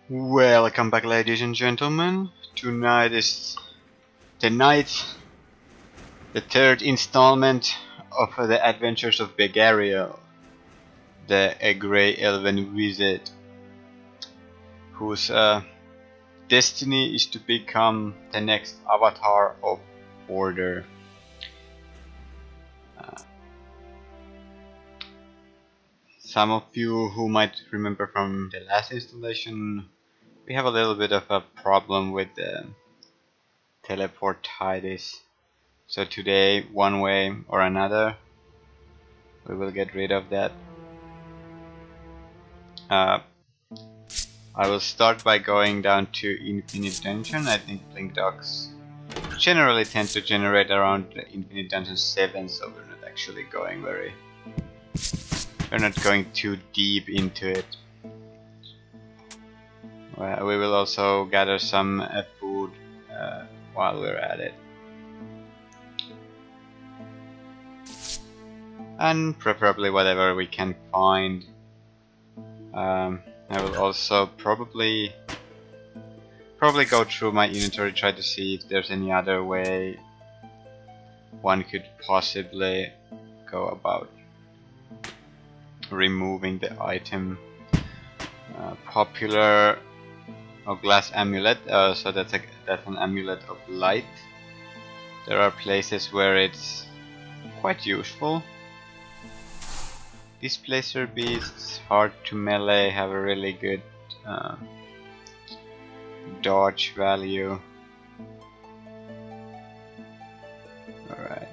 Welcome back, ladies and gentlemen. Tonight is the night, the third installment of the adventures of Begariel, the grey elven wizard, whose destiny is to become the next avatar of order. Some of you who might remember from the last installation, we have a little bit of a problem with the teleportitis. So today, one way or another, we will get rid of that. I will start by going down to Infinite Dungeon. I think Blink Ducks generally tend to generate around Infinite Dungeon 7, so we're not actually going we're not going too deep into it. Well, we will also gather some food while we're at it. And preferably whatever we can find. I will also probably go through my inventory, try to see if there's any other way one could possibly go about removing the item. Popular glass amulet, so that's an amulet of light. There are places where it's quite useful. Displacer beasts, hard to melee, have a really good dodge value. Alright.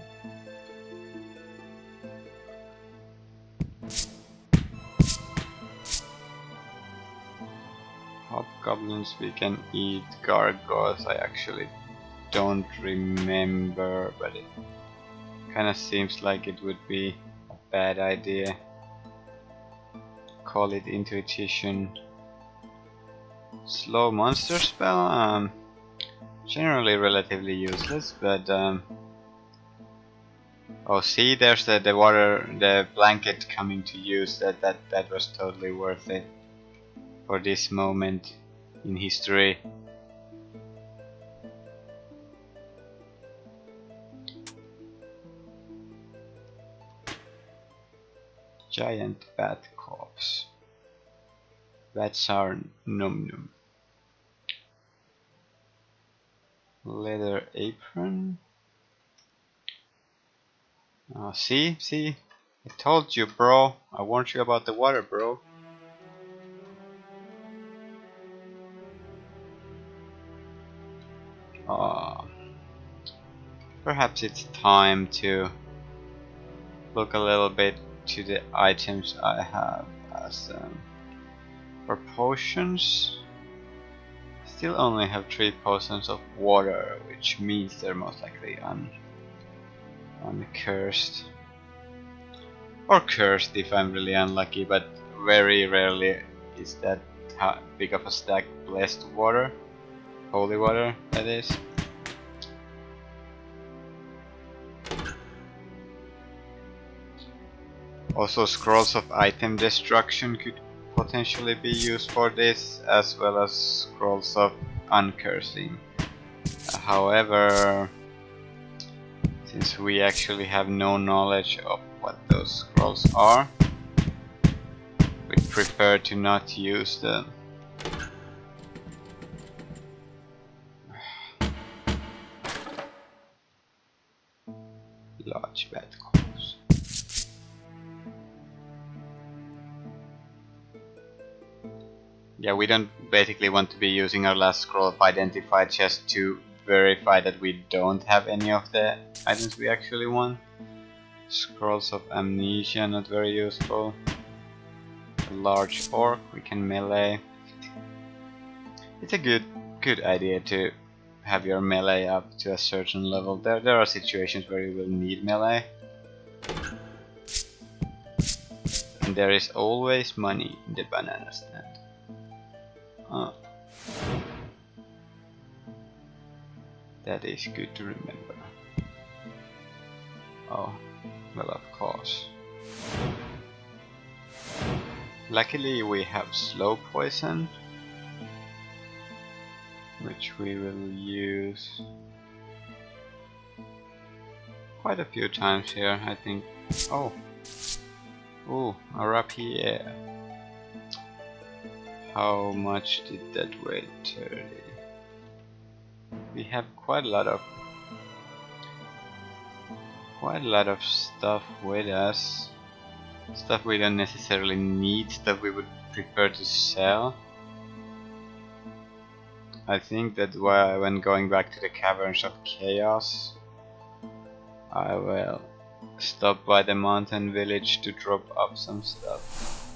Hobgoblins we can eat, gargoyles I actually don't remember, but it kinda seems like it would be a bad idea. Call it intuition. Slow monster spell, generally relatively useless, but oh, see, there's the water, the blanket coming to use. That was totally worth it for this moment in history. Giant bat corpse. Bats are num. Leather apron. See, I told you, bro. I warned you about the water, bro. Perhaps it's time to look a little bit to the items I have as for potions. Still only have 3 potions of water, which means they're most likely uncursed. Or cursed if I'm really unlucky, but very rarely is that big of a stack blessed water. Holy water, that is. Also, scrolls of item destruction could potentially be used for this, as well as scrolls of uncursing. However, since we actually have no knowledge of what those scrolls are, we prefer to not use them. Large bad calls. Yeah, we don't basically want to be using our last scroll of identify just to verify that we don't have any of the items we actually want. Scrolls of amnesia, not very useful. A large orc, we can melee. It's a good idea to have your melee up to a certain level. There are situations where you will need melee. And there is always money in the banana stand. That is good to remember. Oh, well, of course. Luckily we have slow poison, which we will use quite a few times here, I think. Oh, ooh, a rapier. How much did that weigh? 30. We have quite a lot of stuff with us. Stuff we don't necessarily need, stuff we would prefer to sell. I think that's why when going back to the Caverns of Chaos, I will stop by the mountain village to drop up some stuff.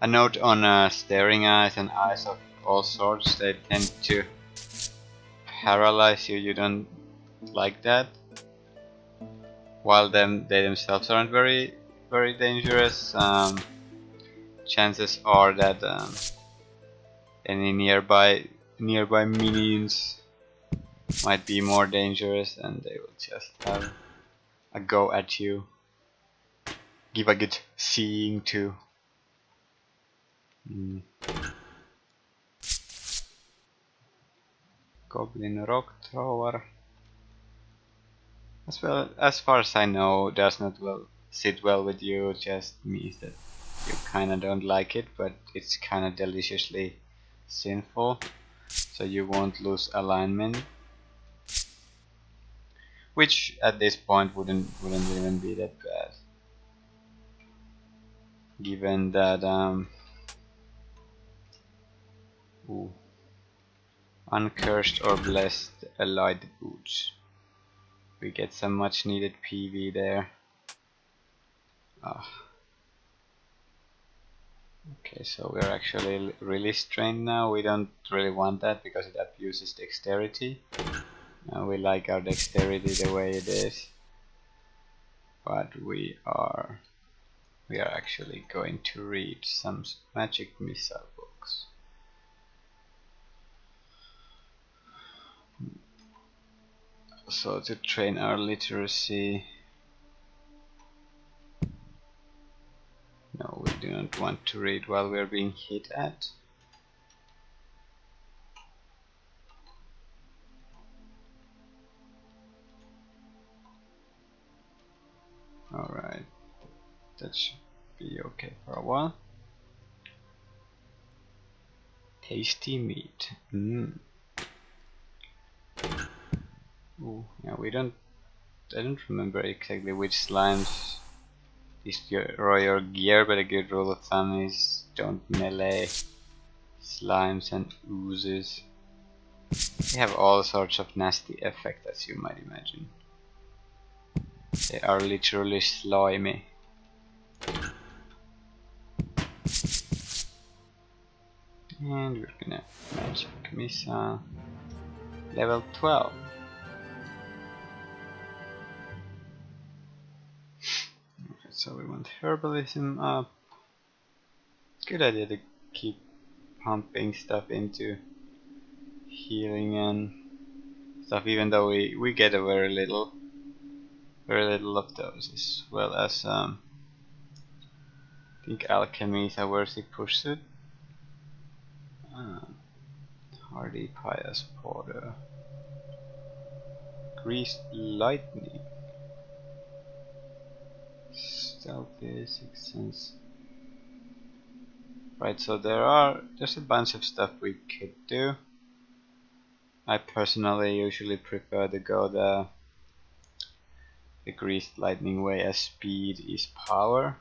A note on staring eyes and eyes of all sorts, they tend to paralyze you, you don't like that. While they themselves aren't very dangerous, chances are that any nearby minions might be more dangerous, and they will just have a go at you. Give a good seeing too. Goblin rock thrower. As far as I know, does not sit well with you. Just means that you kinda don't like it, but it's kinda deliciously sinful, so you won't lose alignment, which at this point wouldn't even be that bad, given that uncursed or blessed allied boots. We get some much needed PV there. Okay, so we're actually really strained now. We don't really want that because it abuses dexterity. We like our dexterity the way it is. But we are actually going to read some magic missile books. So to train our literacy. No, we do not want to read while we're being hit at. Alright, that should be okay for a while. Tasty meat. Ooh, yeah, I don't remember exactly which slimes destroy your gear, but a good rule of thumb is don't melee slimes and oozes. They have all sorts of nasty effects, as you might imagine. They are literally slimy. And we're gonna magic missile level 12. Okay, so we want herbalism up. Good idea to keep pumping stuff into healing and stuff, even though we get a very little of those, as well as I think alchemy is a worthy pursuit. Hardy pious porter. Greased lightning. Stealthy, sixth sense. Right, so there's a bunch of stuff we could do. I personally usually prefer to go the greased lightning way, as speed is power.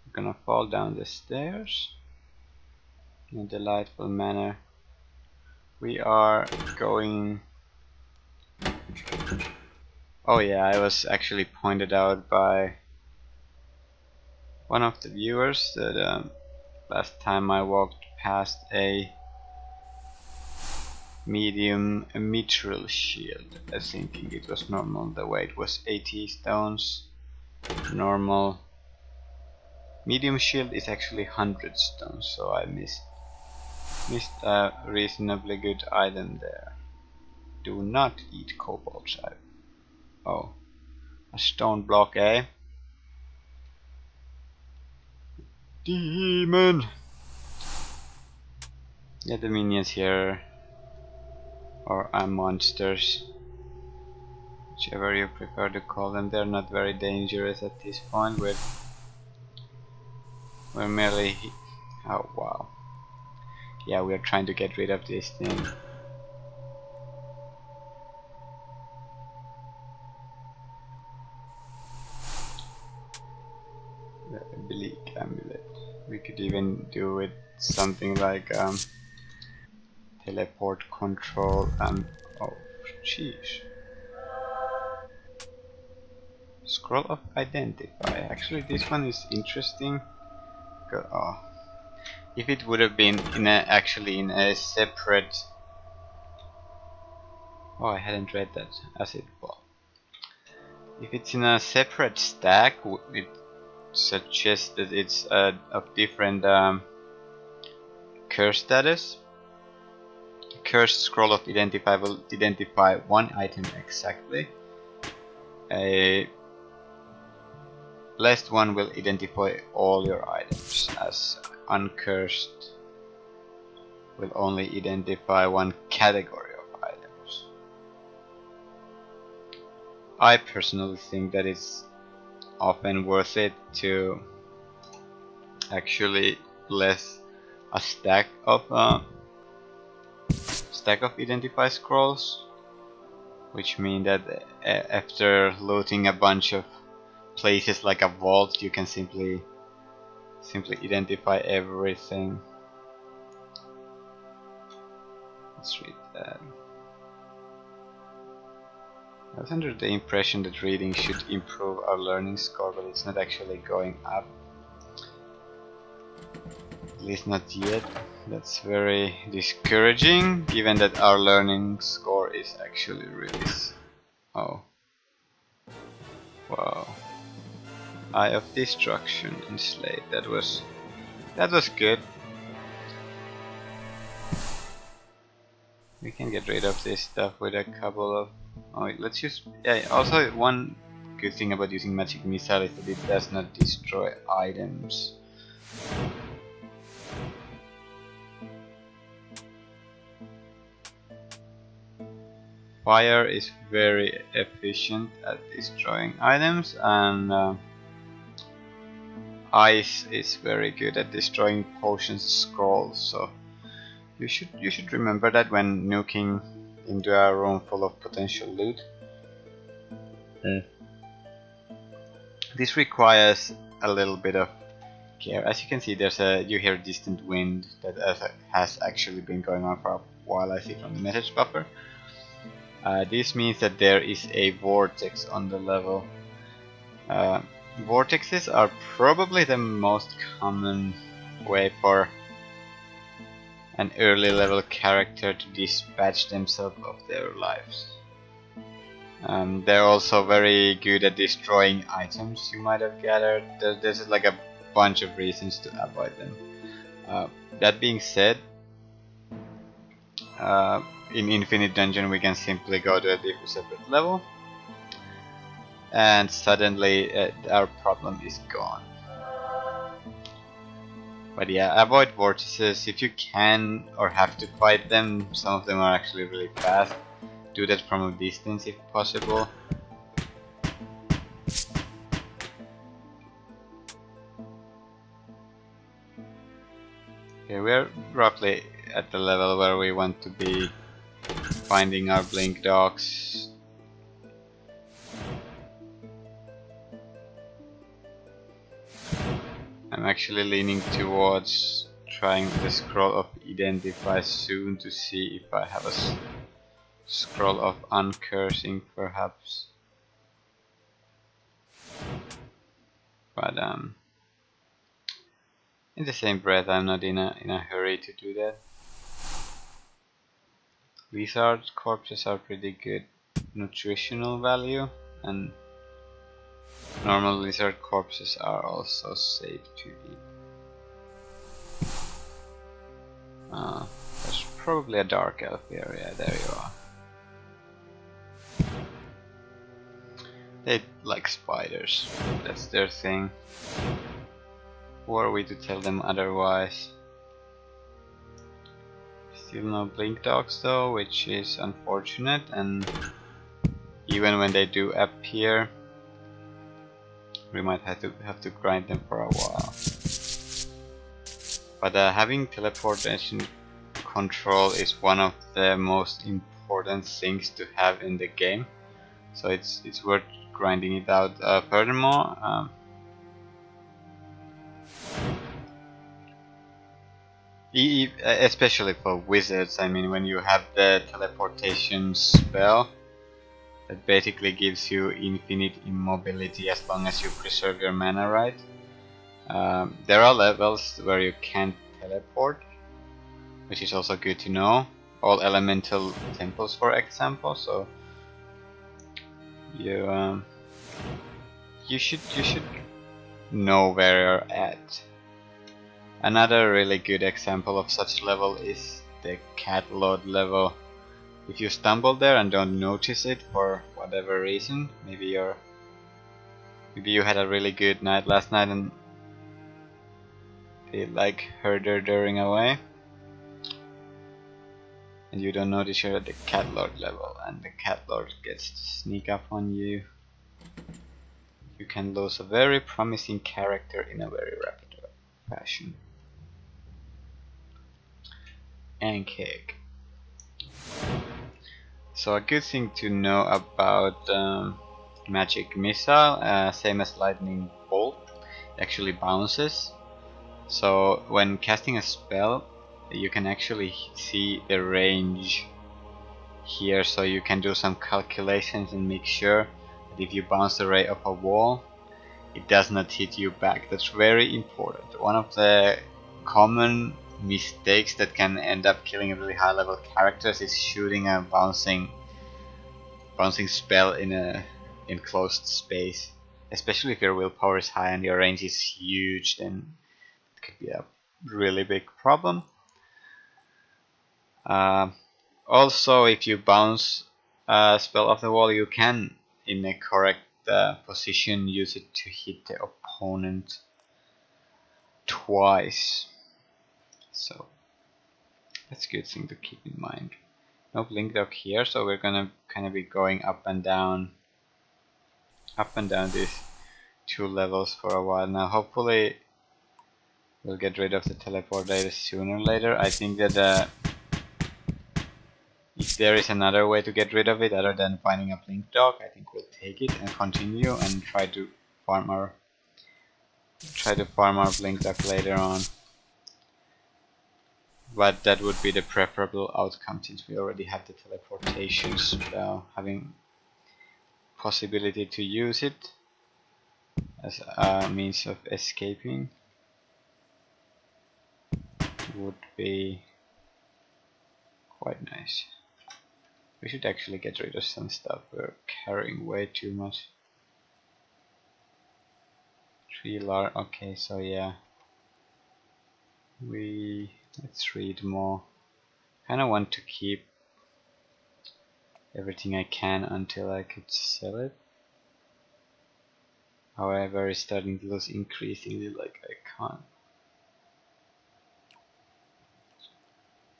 We're gonna fall down the stairs in a delightful manner. We are going... Oh yeah, I was actually pointed out by one of the viewers that last time I walked past a medium mithril shield, thinking it was normal. The weight was 80 stones. Normal medium shield is actually 100 stones, so I missed a reasonably good item there. Do not eat kobolds. Oh, a stone block, eh? Demon! Yeah, the minions here or monsters, whichever you prefer to call them, they're not very dangerous at this point. We're merely oh wow. Yeah, we're trying to get rid of this thing. The bleak amulet. We could even do with something like teleport control and oh jeez. Scroll of identify. Actually this one is interesting. Oh. If it would have been in actually in a separate oh, I hadn't read that as it was. If it's in a separate stack, it suggests that it's of different curse status. Cursed scroll of identify will identify one item exactly. A blessed one will identify all your items, as uncursed will only identify one category of items. I personally think that it's often worth it to actually bless a stack of identify scrolls, which mean that after looting a bunch of places like a vault, you can simply identify everything. Let's read that. I was under the impression that reading should improve our learning score, but it's not actually going up. At least not yet. That's very discouraging, given that our learning score is actually really oh. Wow. Eye of Destruction enslaved. That was good. We can get rid of this stuff with a couple of oh, let's use yeah, also one good thing about using magic missile is that it does not destroy items. Fire is very efficient at destroying items, and ice is very good at destroying potions scrolls. So you should remember that when nuking into a room full of potential loot. This requires a little bit of care. As you can see, you hear distant wind that has actually been going on for a while. I see from the message buffer. This means that there is a vortex on the level. Vortexes are probably the most common way for an early level character to dispatch themselves of their lives. They're also very good at destroying items, you might have gathered. There's like a bunch of reasons to avoid them. That being said, in Infinite Dungeon we can simply go to a separate level and suddenly our problem is gone. But yeah, avoid vortices if you can or have to fight them. Some of them are actually really fast. Do that from a distance if possible. Okay, we're roughly at the level where we want to be, finding our blink dogs. I'm actually leaning towards trying the scroll of identify soon to see if I have a scroll of uncursing perhaps. But in the same breath, I'm not in a hurry to do that. Lizard corpses are pretty good nutritional value, and normal lizard corpses are also safe to eat. There's probably a dark elf area. There you are. They like spiders. That's their thing. Who are we to tell them otherwise? Still no blink dogs though, which is unfortunate, and even when they do appear, we might have to grind them for a while. But having teleportation control is one of the most important things to have in the game, so it's worth grinding it out. Furthermore, especially for wizards, I mean, when you have the teleportation spell, that basically gives you infinite immobility as long as you preserve your mana right. There are levels where you can't teleport, which is also good to know. All elemental temples, for example. So you should know where you're at. Another really good example of such level is the Cat Lord level. If you stumble there and don't notice it for whatever reason, maybe you had a really good night last night and they like herdering away, and you don't notice you're at the Cat Lord level, and the Cat Lord gets to sneak up on you. You can lose a very promising character in a very rapid fashion. And kick. So a good thing to know about magic missile, same as lightning bolt, actually bounces. So when casting a spell, you can actually see the range here, so you can do some calculations and make sure that if you bounce the ray off a wall, it does not hit you back. That's very important. One of the common mistakes that can end up killing really high level characters is shooting a bouncing spell in a enclosed space. Especially if your willpower is high and your range is huge, then it could be a really big problem. Also, if you bounce a spell off the wall, you can, in a correct position, use it to hit the opponent twice. So that's a good thing to keep in mind. No blink dock here, so we're gonna kind of be going up and down these two levels for a while now. Hopefully we'll get rid of the teleportitis sooner or later. I think that if there is another way to get rid of it other than finding a blink dock, I think we'll take it and continue and try to farm our blink dock later on. But that would be the preferable outcome, since we already have the teleportation spell. Having possibility to use it as a means of escaping would be quite nice. We should actually get rid of some stuff. We're carrying way too much. 3 large. Okay, so yeah. Let's read more. Kinda want to keep everything I can until I could sell it. However, it's starting to lose increasingly, like I can't.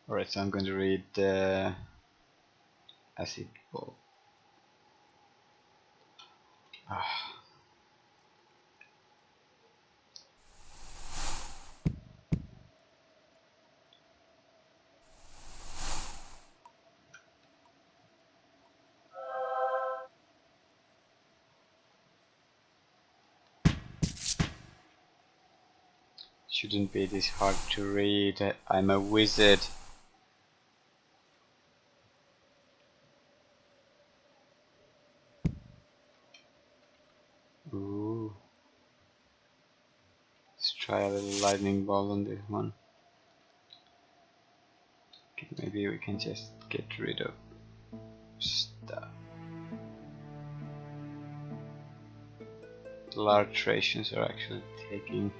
Alright, so I'm going to read the acid ball. Shouldn't be this hard to read. I'm a wizard. Ooh. Let's try a little lightning bolt on this one. Okay, maybe we can just get rid of stuff. Large rations are actually taking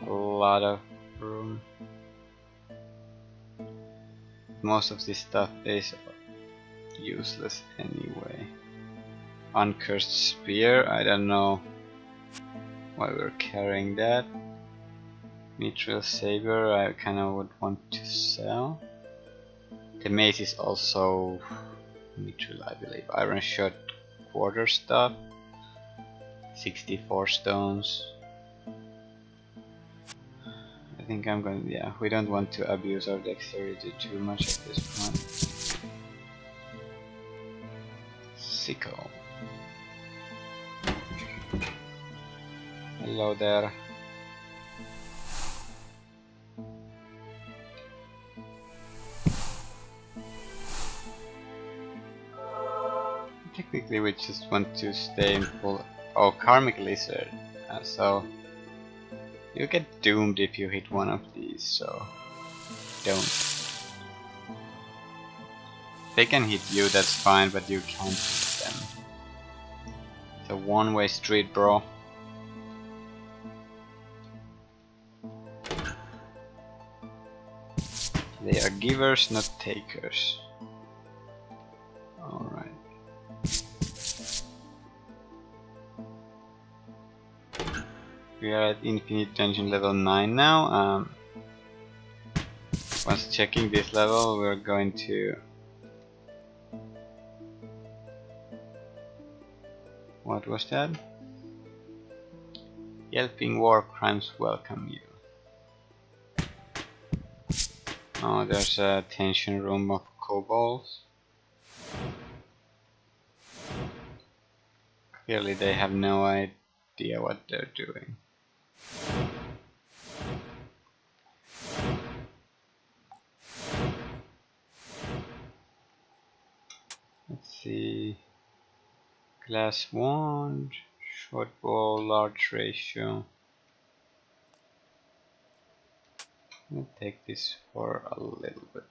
a lot of room. Most of this stuff is useless anyway. Uncursed spear, I don't know while we're carrying that. Mithril Saber I kinda would want to sell. The mace is also Mithril, I believe. Iron Shot Quarterstaff, 64 stones. I think I'm going, yeah, we don't want to abuse our dexterity too much at this point. Sickle. Hello there. Technically we just want to stay in full... Oh, Karmic Lizard. So you get doomed if you hit one of these, so don't. They can hit you, that's fine, but you can't hit them. It's a one-way street, bro. They are givers, not takers. Alright. We are at Infinite Dungeon level 9 now. Once checking this level, we're going to... What was that? Yelping war crimes welcome you. Oh, there's a detention room of kobolds. Clearly they have no idea what they're doing. Let's see. Glass wand, short bow, large ratio. I'll take this for a little bit.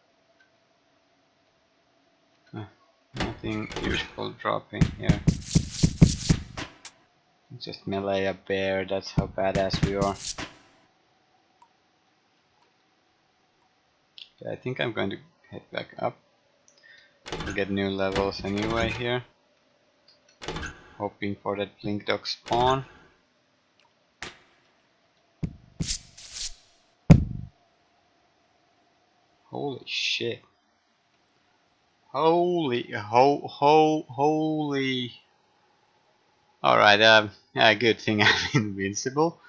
Nothing useful dropping here. Just melee a bear, that's how badass we are. Okay, I think I'm going to head back up. We'll get new levels anyway here. Hoping for that Blink Dog spawn. Holy shit. Holy. Alright, yeah, good thing I'm invincible.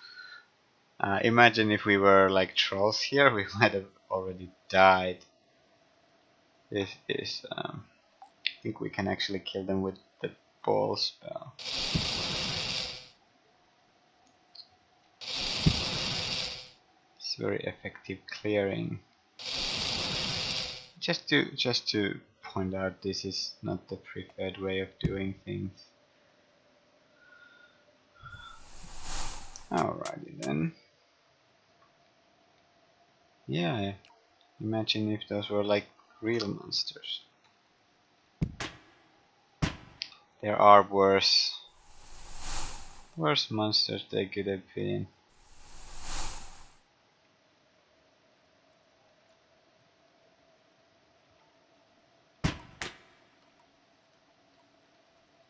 Imagine if we were like trolls here, we might have already died. This is, I think we can actually kill them with the ball spell. It's very effective clearing. Just to point out, this is not the preferred way of doing things. Alrighty then. Yeah, imagine if those were like real monsters. There are worse monsters they could have been.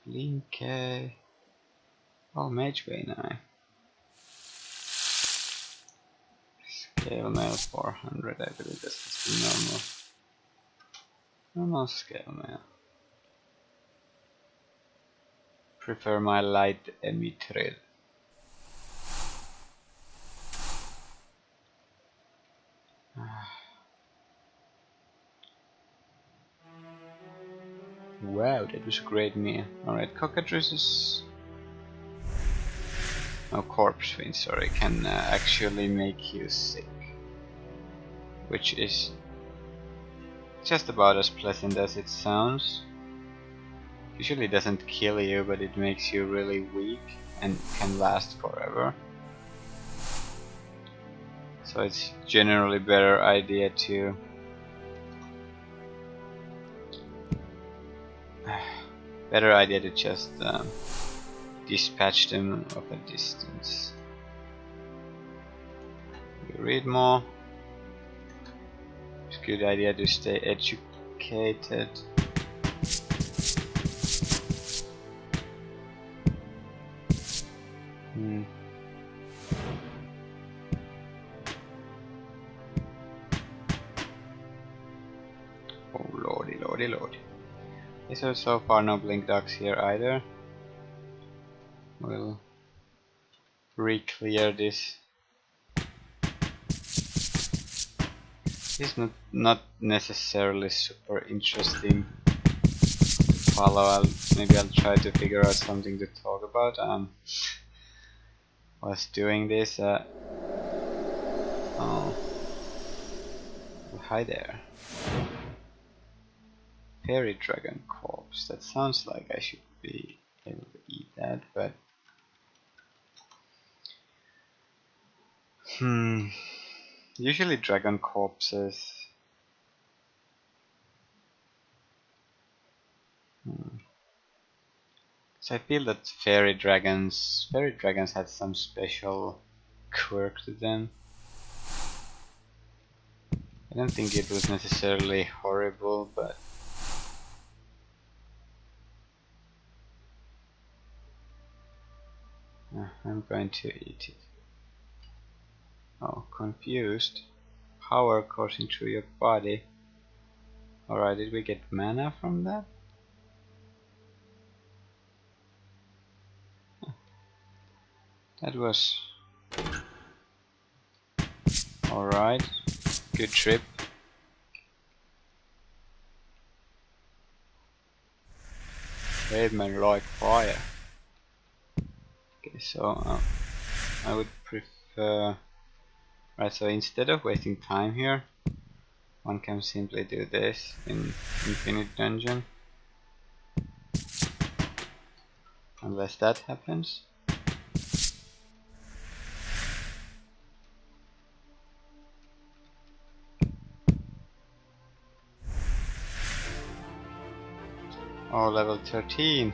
Blinke. Oh, Mage Vein Eye. Scale mail 400, I believe that's the normal scale mail. Prefer my light emitril. Wow, that was a great meal. Alright, cockatrices. Oh, corpse fiend, sorry, can actually make you sick. Which is just about as pleasant as it sounds. Usually doesn't kill you, but it makes you really weak and can last forever. So it's generally better idea to just dispatch them of a distance. We read more. It's a good idea to stay educated. Lordy lordy. Okay, so far no blink ducks here either. We'll re-clear this. It's not necessarily super interesting to follow. Maybe I'll try to figure out something to talk about. Was doing this. Oh, well, hi there. Fairy dragon corpse. That sounds like I should be able to eat that, but usually dragon corpses. So I feel that fairy dragons had some special quirk to them. I don't think it was necessarily horrible, but I'm going to eat it. Oh, confused. Power coursing through your body. Alright, did we get mana from that? That was alright. Good trip. Cavemen like fire. Okay, so I would prefer. Right, so instead of wasting time here, one can simply do this in Infinite Dungeon. Unless that happens. Oh, level 13.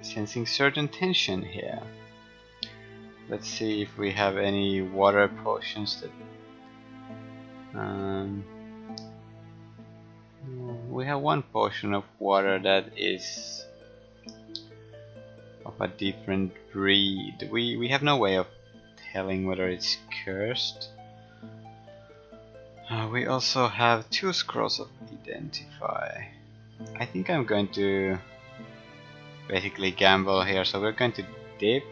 Sensing certain tension here. Let's see if we have any water potions that. We have one potion of water that is of a different breed. We have no way of telling whether it's cursed. We also have 2 scrolls of identify. I think I'm going to basically gamble here, so we're going to dip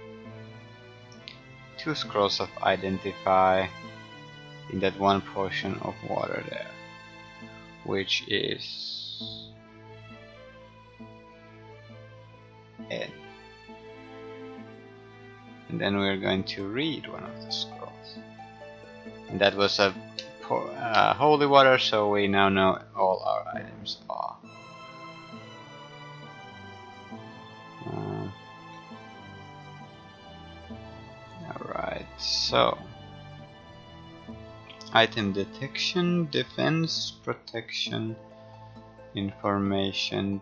2 scrolls of identify in that one portion of water there, which is N. And then we're going to read one of the scrolls, and that was a holy water, so we now know all our items are. Alright, so item detection, defense, protection, information,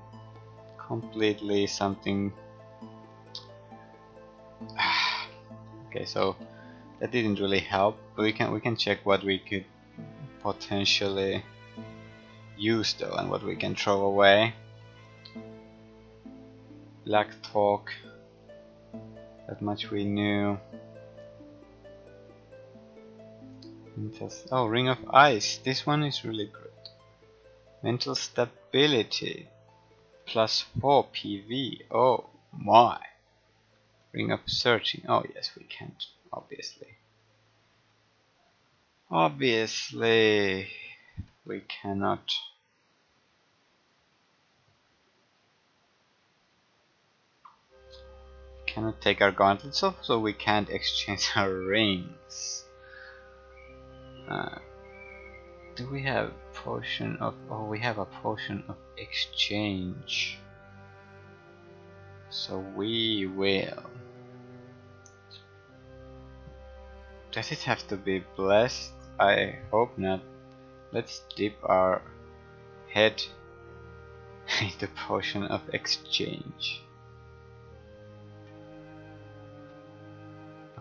completely something. Okay, so that didn't really help, but we can check what we could potentially use though, and what we can throw away. Blacktop, that much we knew. Oh, Ring of Ice, this one is really good. Mental stability, +4 PV, oh my. Ring of Searching, oh yes, we can't, obviously. Obviously, we cannot. Cannot take our gauntlets off, so we can't exchange our rings. Do we have potion of? Oh, we have a potion of exchange. So we will. Does it have to be blessed? I hope not. Let's dip our head into potion of exchange.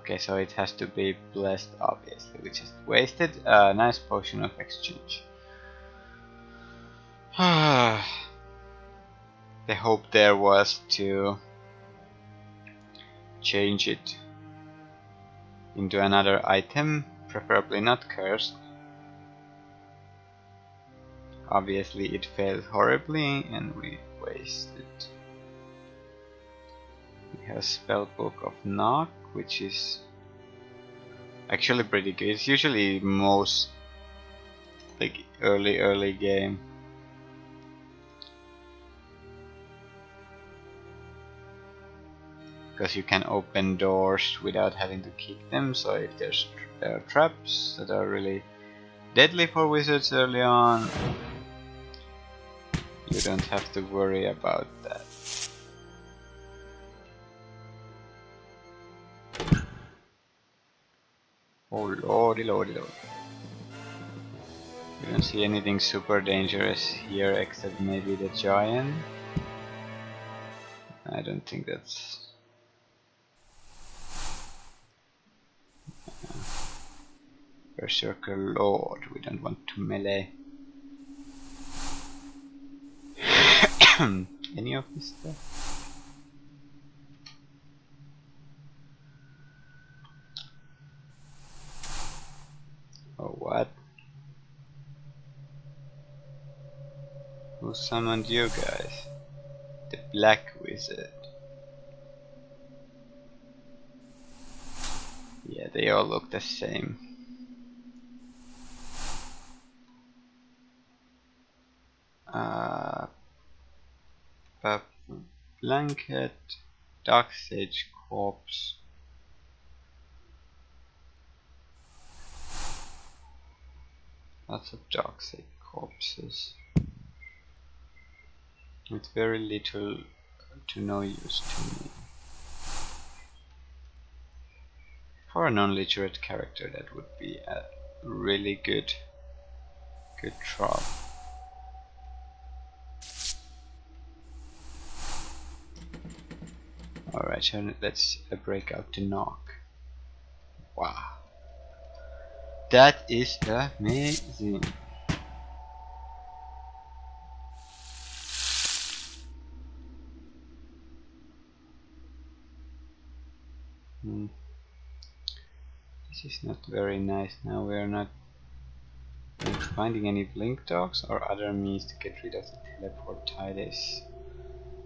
Okay, so it has to be blessed, obviously. We just wasted a nice potion of exchange. The hope there was to change it into another item, preferably not cursed. Obviously it failed horribly and we wasted. We have Spellbook of Knock, which is actually pretty good. It's usually most like early game. Because you can open doors without having to kick them, so if there are traps that are really deadly for wizards early on, you don't have to worry about that. Oh lordy. We don't see anything super dangerous here except maybe the giant. I don't think that's... Berserker Lord, we don't want to melee. Any of this stuff? Oh, what? Who summoned you guys? The Black Wizard. Yeah, they all look the same. Blanket, Dark Sage Corpse. Lots of Dark Sage corpses. With very little to no use to me. For a non-literate character, that would be a really good drop. Alright, so let's break out the knock. Wow. That is amazing. This is not very nice. Now we are not finding any blink dogs or other means to get rid of the teleportitis.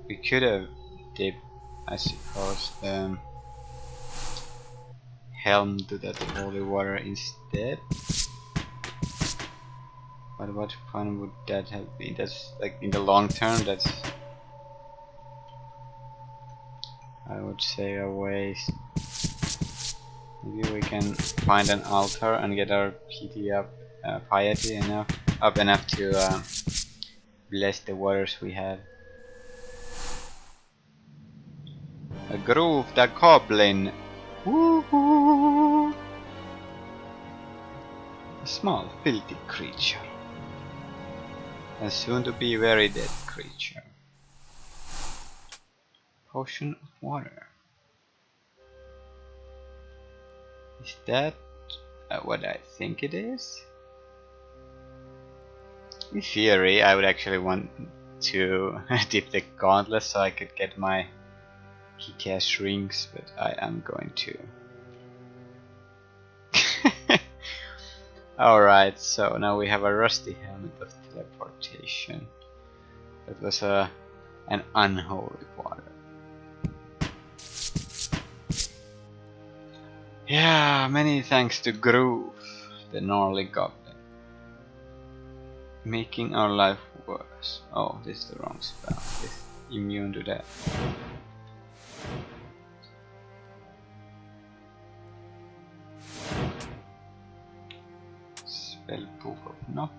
We could have dipped, I suppose, helm to that holy water instead. But what fun would that have been? That's like in the long term, that's, I would say, a waste. Maybe we can find an altar and get our piety up enough to bless the waters we have. A Groove the Goblin. Woohoo! A small, filthy creature. A soon to be very dead creature. Potion of water. Is that what I think it is? In theory, I would actually want to dip the gauntlet so I could get my kick-ass rings, but I am going to. Alright, so now we have a rusty helmet of teleportation. That was an unholy water. Yeah, many thanks to Groove, the gnarly goblin. Making our life worse. Oh, this is the wrong spell. It's immune to that. Spellbook of Knock.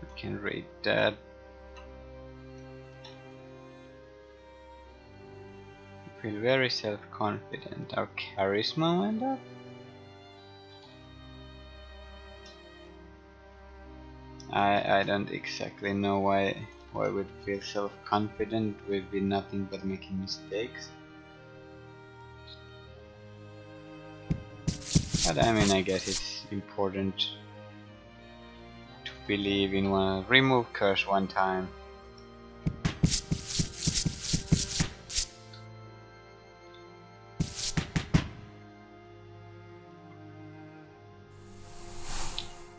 We can read that. We feel very self-confident. Our charisma went up. I don't exactly know why we'd feel self-confident. We'd be nothing but making mistakes. But I mean, I guess it's important to believe in one. Remove curse one time.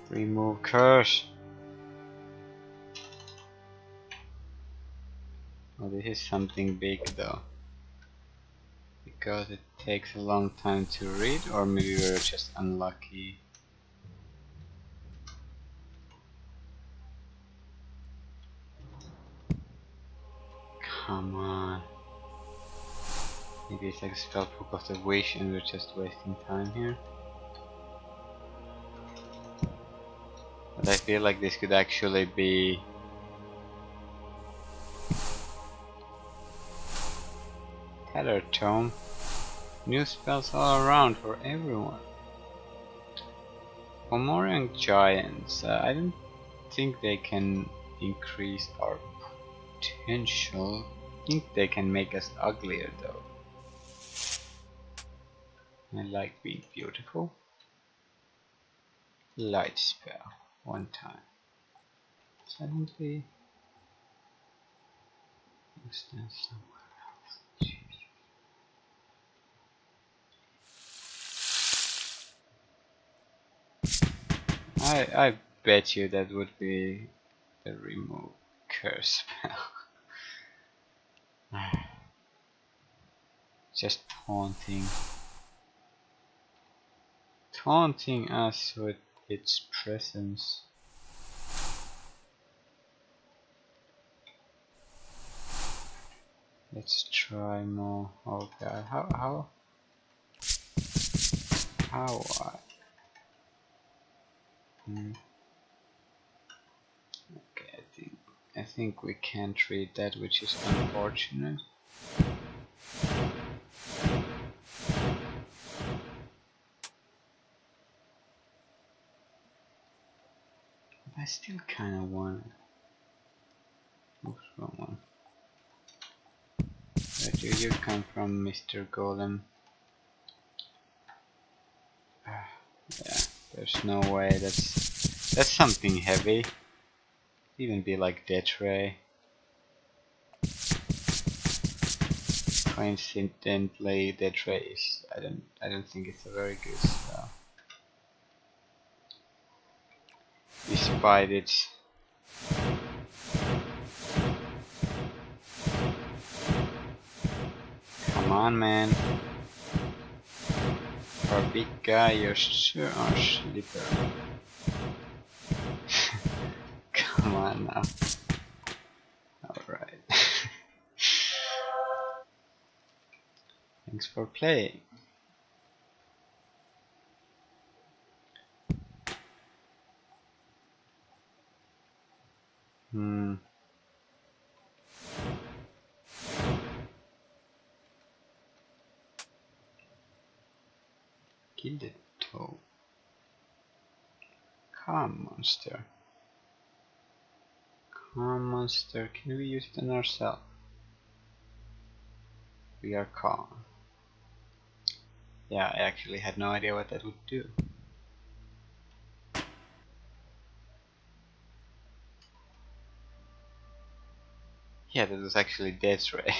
Remove curse. Oh, this is something big though. Because it takes a long time to read, or maybe we're just unlucky. Come on. Maybe it's like a spellbook of the wish and we're just wasting time here. But I feel like this could actually be Tether Tome. New spells all around for everyone. Fomorian Giants. I don't think they can increase our potential. I think they can make us uglier though. I like being beautiful. Light spell. One time. Suddenly. Stand somewhere else. Jeez. I bet you that would be the remove curse spell. Just taunting us with its presence. Let's try more. Oh god, how Okay, I think we can't read that, which is unfortunate. I still kinda want it. What's wrong one? Where do you come from, Mr. Golem? Yeah, there's no way. That's something heavy. Even be like Death Ray. Coincidentally, Death Ray is I don't think it's a very good spell. Despite its come on, man. For a big guy, you're sure are slippery. Come on now. Alright. Thanks for playing. Kill the toe. Calm monster. Calm monster. Can we use it on ourselves? We are calm. Yeah, I actually had no idea what that would do. Yeah, that was actually Death Ray.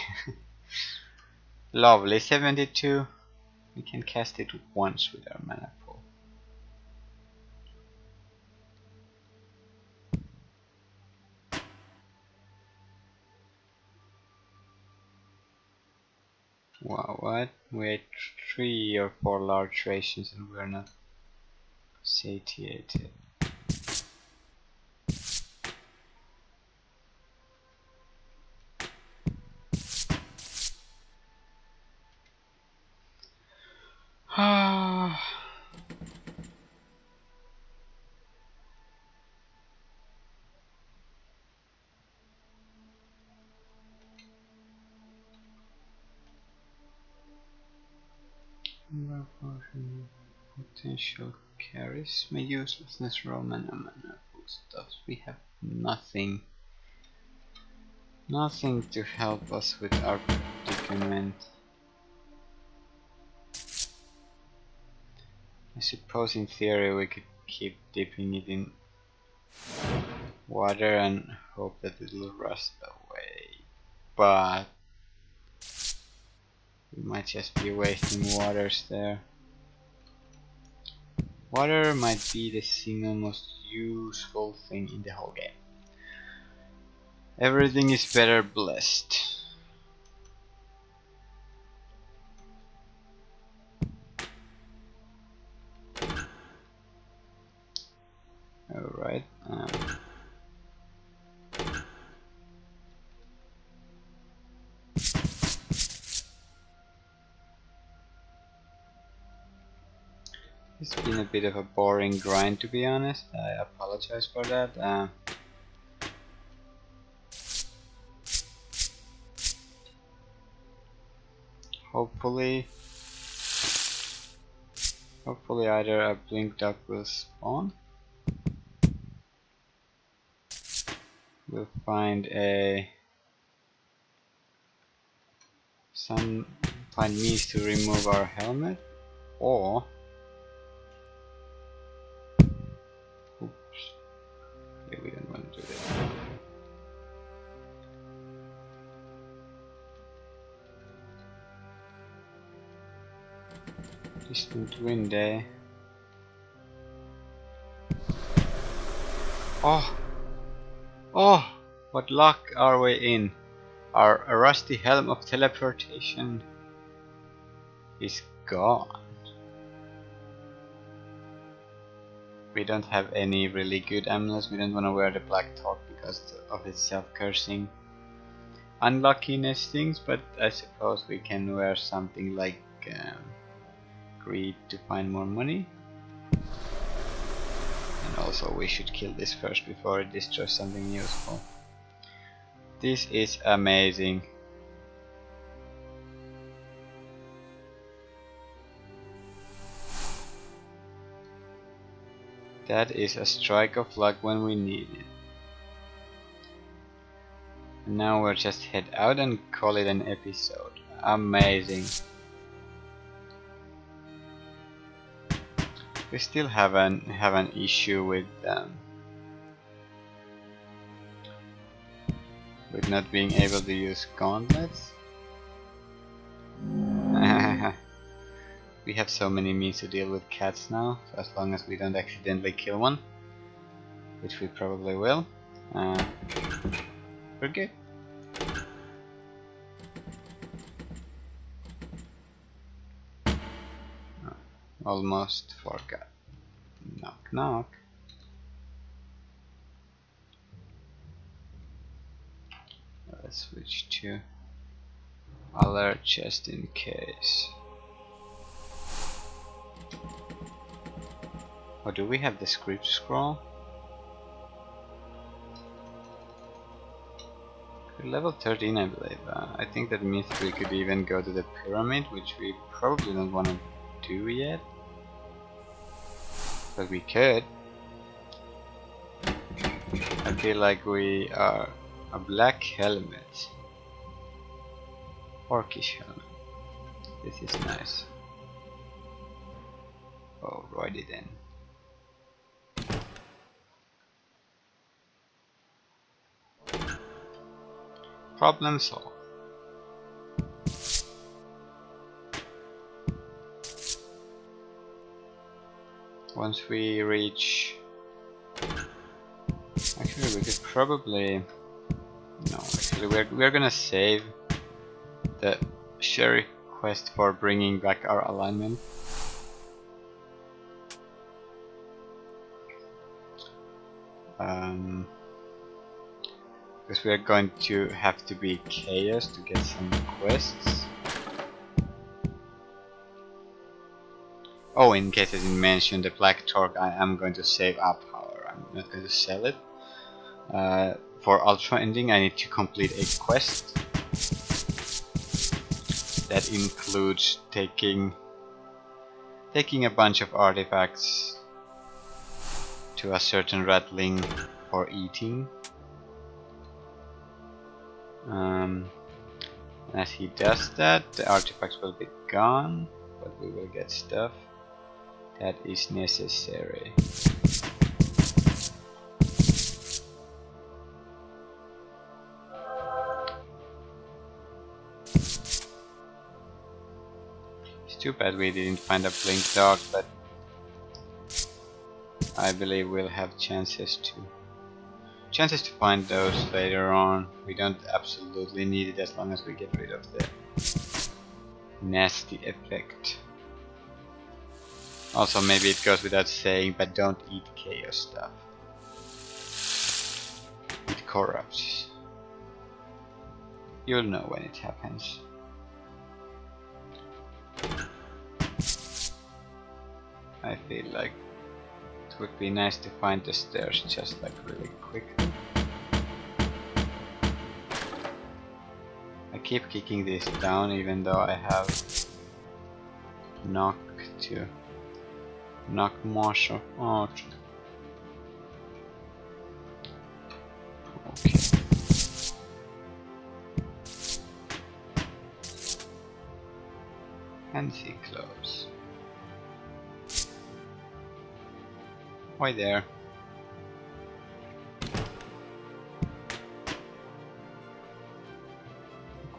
Lovely, 72. We can cast it once with our mana pool. Wow, what? We ate 3 or 4 large rations and we're not satiated. Potential charisma, uselessness, Roman mana stuffs. We have nothing to help us with our predicament. I suppose in theory we could keep dipping it in water and hope that it will rust away, but we might just be wasting waters there. Water might be the single most useful thing in the whole game. Everything is better blessed. Alright. It's been a bit of a boring grind, to be honest. I apologize for that. Hopefully either a blink duck will spawn. We'll find find means to remove our helmet, or oops, yeah, we don't want to do that. Distant wind, eh? Oh, what luck are we in? Our rusty helm of teleportation is gone. We don't have any really good amulets. We don't want to wear the Blacktop because of its self-cursing unluckiness things, but I suppose we can wear something like greed to find more money. And also we should kill this first before it destroys something useful. This is amazing. That is a strike of luck when we need it. And now we'll just head out and call it an episode. Amazing. We still have an issue with not being able to use gauntlets. We have so many means to deal with cats now, so as long as we don't accidentally kill one, which we probably will, we're good. Oh, almost forgot. Knock knock. Let's switch to alert just in case. Or do we have the script scroll? We're level 13, I believe. I think that means we could even go to the pyramid, which we probably don't want to do yet. But we could. I feel like we are a black helmet. Orcish helmet. This is nice. Alrighty then. Problem solved. Once we reach... Actually we could probably... No, actually we're gonna save the sheriff quest for bringing back our alignment. Because we are going to have to be chaos to get some quests. Oh, in case I didn't mention the Black Torque, I am going to save up power. I'm not going to sell it. For Ultra Ending, I need to complete a quest that includes taking a bunch of artifacts to a certain ratling for eating. As he does that, the artifacts will be gone, but we will get stuff. that is necessary. It's too bad we didn't find a blink dog, but I believe we'll have chances to find those later on. We don't absolutely need it as long as we get rid of the nasty effect. Also, maybe it goes without saying, but don't eat chaos stuff. It corrupts. You'll know when it happens. I feel like it would be nice to find the stairs just like really quickly. I keep kicking these down even though I have knock to knock Marshall out. Okay. Fancy clothes. Why there?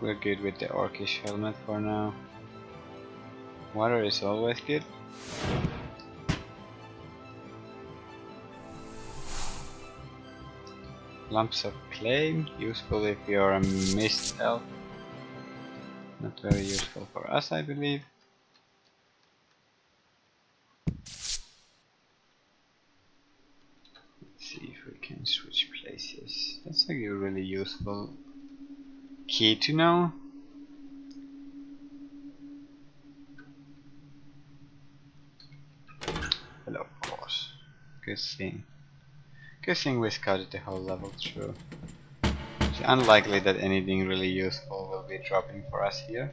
We're good with the orcish helmet for now. Water is always good. Lumps of clay, useful if you're a mist elf. Not very useful for us, I believe. Let's see if we can switch places. That's a really useful key to know. Hello, of course. Good thing. Good thing we scouted the whole level through. It's unlikely that anything really useful will be dropping for us here.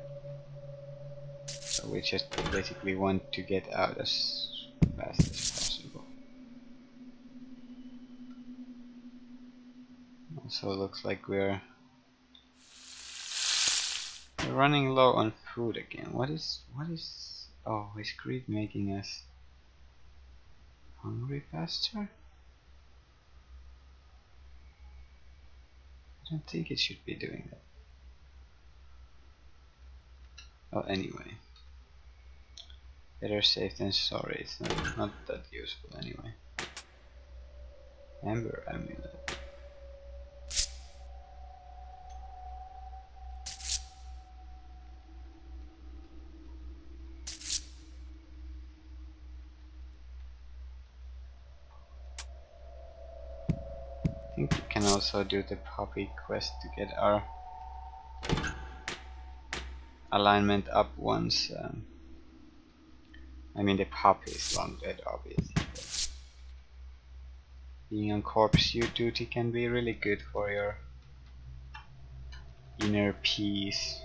So we just basically want to get out as fast as possible. Also looks like we're running low on food again. What is oh, is greed making us hungry faster? I don't think it should be doing that. Well, anyway. Better safe than sorry. It's not that useful anyway. Amber amulet. I think we can also do the puppy quest to get our alignment up once. I mean, the puppy is long dead, obviously. But being on corpse duty can be really good for your inner peace.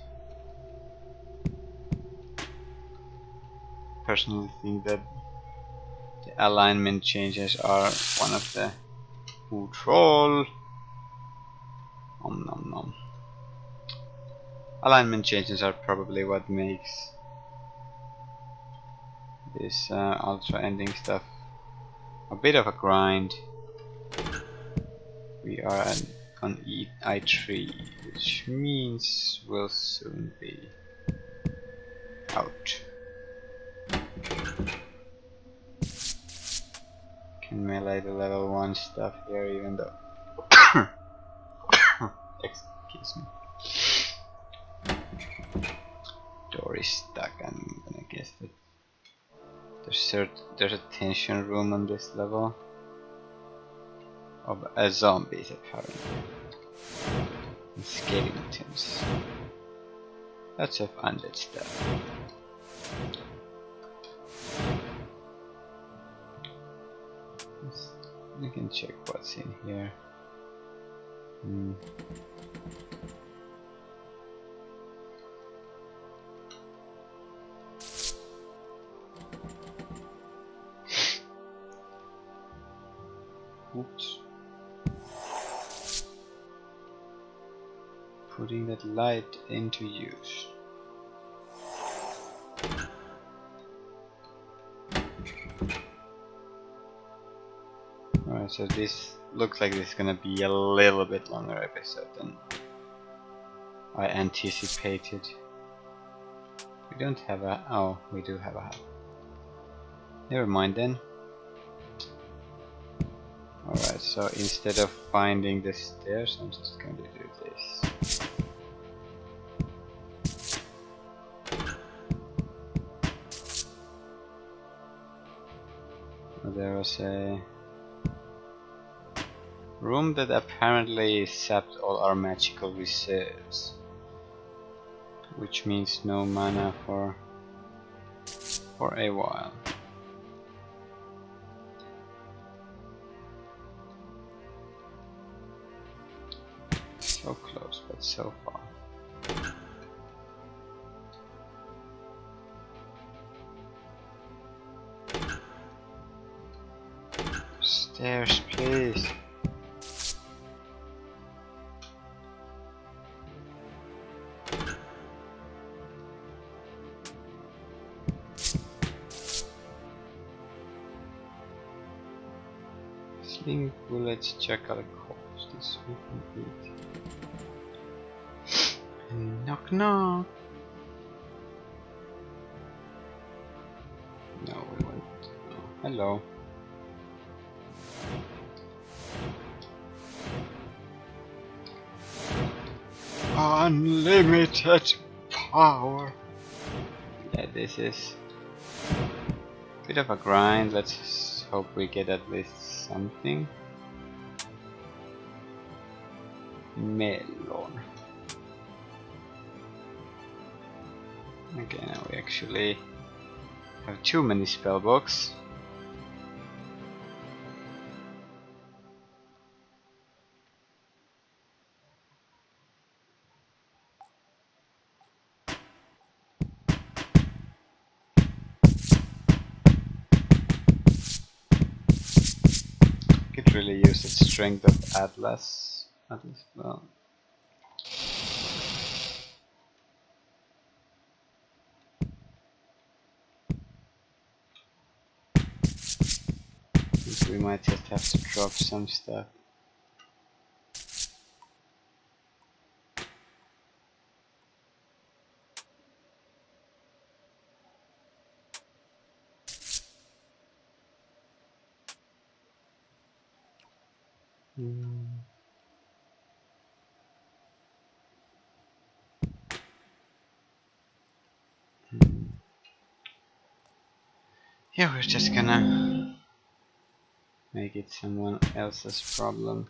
Personally think that the alignment changes are one of the troll. Nom nom nom. Alignment changes are probably what makes this ultra ending stuff a bit of a grind. We are on I3, which means we'll soon be out. Can melee the level 1 stuff here even though excuse me. Door is stuck. I'm gonna guess that there's a detention room on this level of zombies apparently. And skeletons. Lots of undead stuff. We can check what's in here. Oops. Putting that light into use. So this looks like this is gonna be a little bit longer episode than I anticipated. We don't have a... oh, we do have a hat. Never mind then. Alright, so instead of finding the stairs, I'm just going to do this. There was a room that apparently sapped all our magical reserves, which means no mana for a while. So close, but so far. Stairs, please. Sling bullets, jackal corpse. This will complete. Knock knock. No, we won't. No. Hello. Unlimited power. Yeah, this is a bit of a grind. Let's hope we get at least something. Melon. Okay, now we actually have too many spell books. Could really use the strength of Atlas well. We might just have to drop some stuff. Yeah, we're just gonna make it someone else's problem.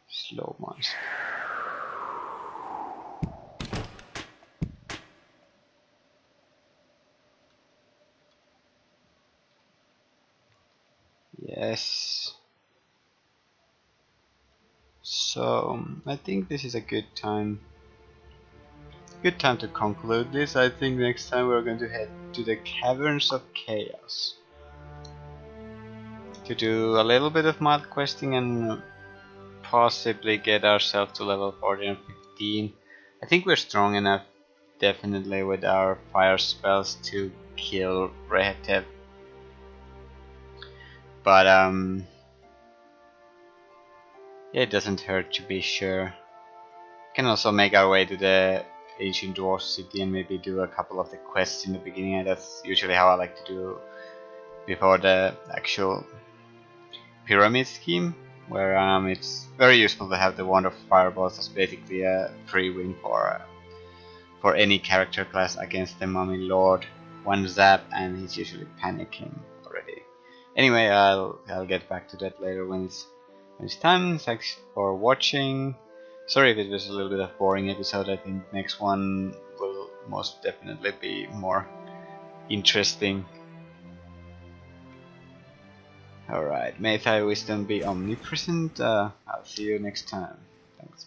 Slow monster. Yes. So I think this is a good time to conclude this. I think next time we're going to head to the Caverns of Chaos to do a little bit of mod questing and possibly get ourselves to level 14 and 15. I think we're strong enough, definitely, with our fire spells to kill Rehetev. But yeah, it doesn't hurt to be sure. We can also make our way to the ancient dwarf city and maybe do a couple of the quests in the beginning. That's usually how I like to do before the actual pyramid scheme, where it's very useful to have the wand of fireballs as basically a free win for any character class against the mummy lord. One zap and he's usually panicking already. Anyway, I'll get back to that later when it's time. Thanks for watching. Sorry if it was a little bit of a boring episode. I think next one will most definitely be more interesting. Alright, may thy wisdom be omnipresent. I'll see you next time. Thanks.